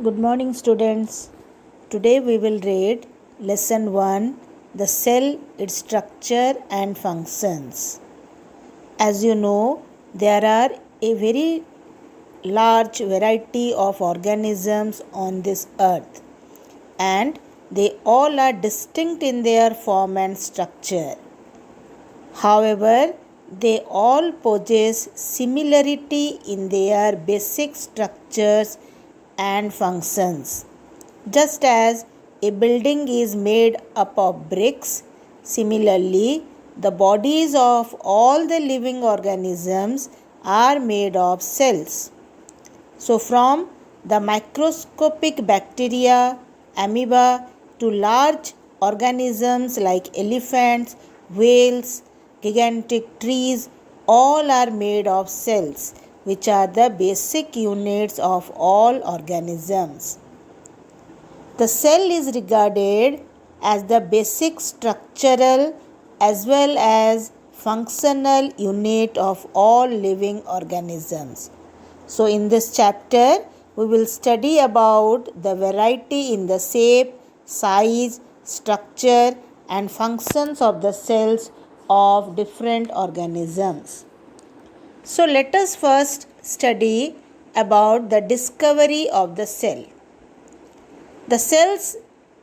Good morning, students. Today we will read Lesson 1, The Cell, its Structure and Functions. As you know, there are a very large variety of organisms on this earth, and they all are distinct in their form and structure. However, they all possess similarity in their basic structures and functions. Just as a building is made up of bricks, similarly, the bodies of all the living organisms are made of cells. So, from the microscopic bacteria, amoeba, to large organisms like elephants, whales, gigantic trees, all are made of cells, which are the basic units of all organisms. The cell is regarded as the basic structural as well as functional unit of all living organisms. So, in this chapter, we will study about the variety in the shape, size, structure, and functions of the cells of different organisms. So, let us first study about the discovery of the cell. The cells,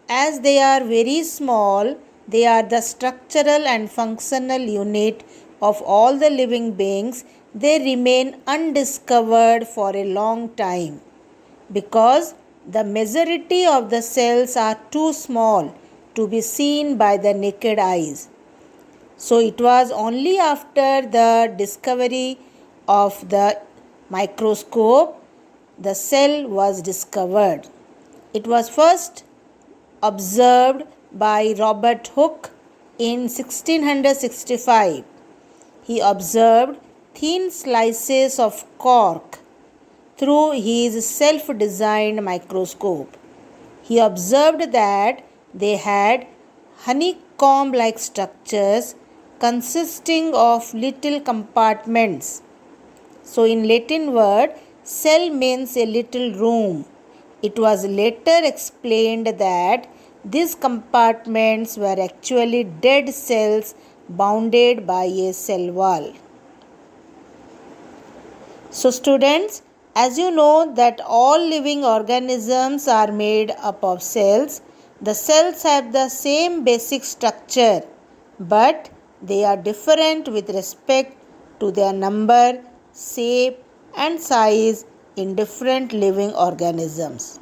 as they are very small, they are the structural and functional unit of all the living beings. They remain undiscovered for a long time because the majority of the cells are too small to be seen by the naked eyes. So it was only after the discovery of the microscope the cell was discovered. It was first observed by Robert Hooke in 1665. He observed thin slices of cork through his self-designed microscope. He observed that they had honeycomb-like structures consisting of little compartments. So in Latin word, cell means a little room. It was later explained that these compartments were actually dead cells bounded by a cell wall. So students, as you know that all living organisms are made up of cells, the cells have the same basic structure, but they are different with respect to their number, shape, and size in different living organisms.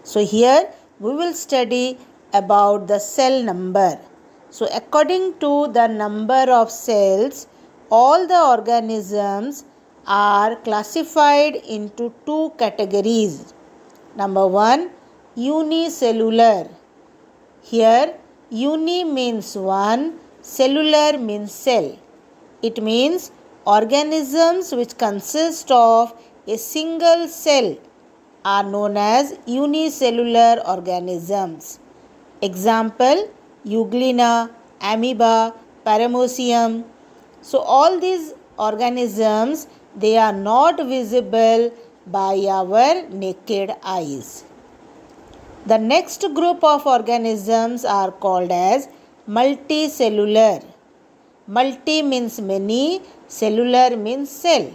So here we will study about the cell number. So according to the number of cells, all the organisms are classified into two categories. Number 1, unicellular. Here uni means one, cellular means cell. It means organisms which consist of a single cell are known as unicellular organisms. Example, Euglena, amoeba, paramecium. So all these organisms, they are not visible by our naked eyes. The next group of organisms are called as multicellular. Multi means many, cellular means cell.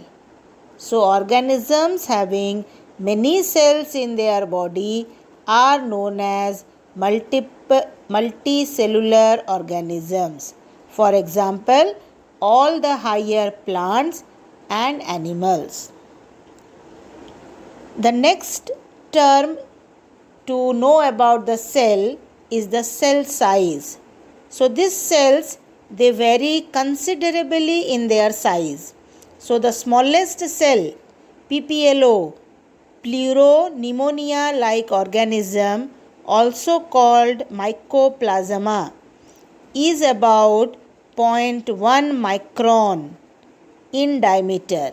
So organisms having many cells in their body are known as multicellular organisms. For example, all the higher plants and animals. The next term to know about the cell is the cell size. So these cells, they vary considerably in their size. So the smallest cell, PPLO, Pleuropneumonia-like organism, also called mycoplasma, is about 0.1 micron in diameter.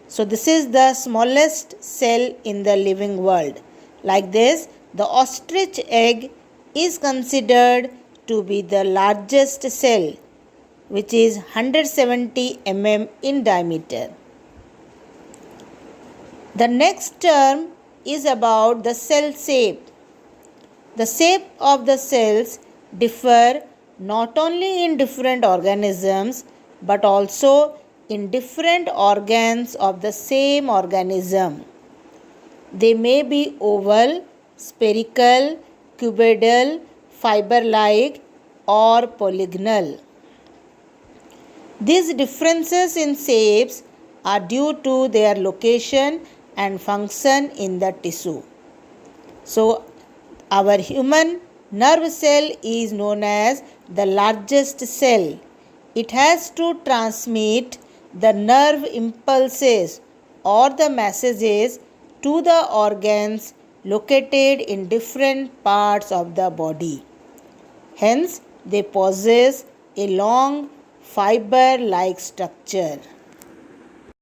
So this is the smallest cell in the living world. Like this, the ostrich egg is considered to be the largest cell, which is 170 mm in diameter. The next term is about the cell shape. The shape of the cells differ not only in different organisms but also in different organs of the same organism. They may be oval, spherical, cuboidal, fiber-like, or polygonal. These differences in shapes are due to their location and function in the tissue. So, our human nerve cell is known as the largest cell. It has to transmit the nerve impulses or the messages to the organs located in different parts of the body. Hence, they possess a long fiber-like structure.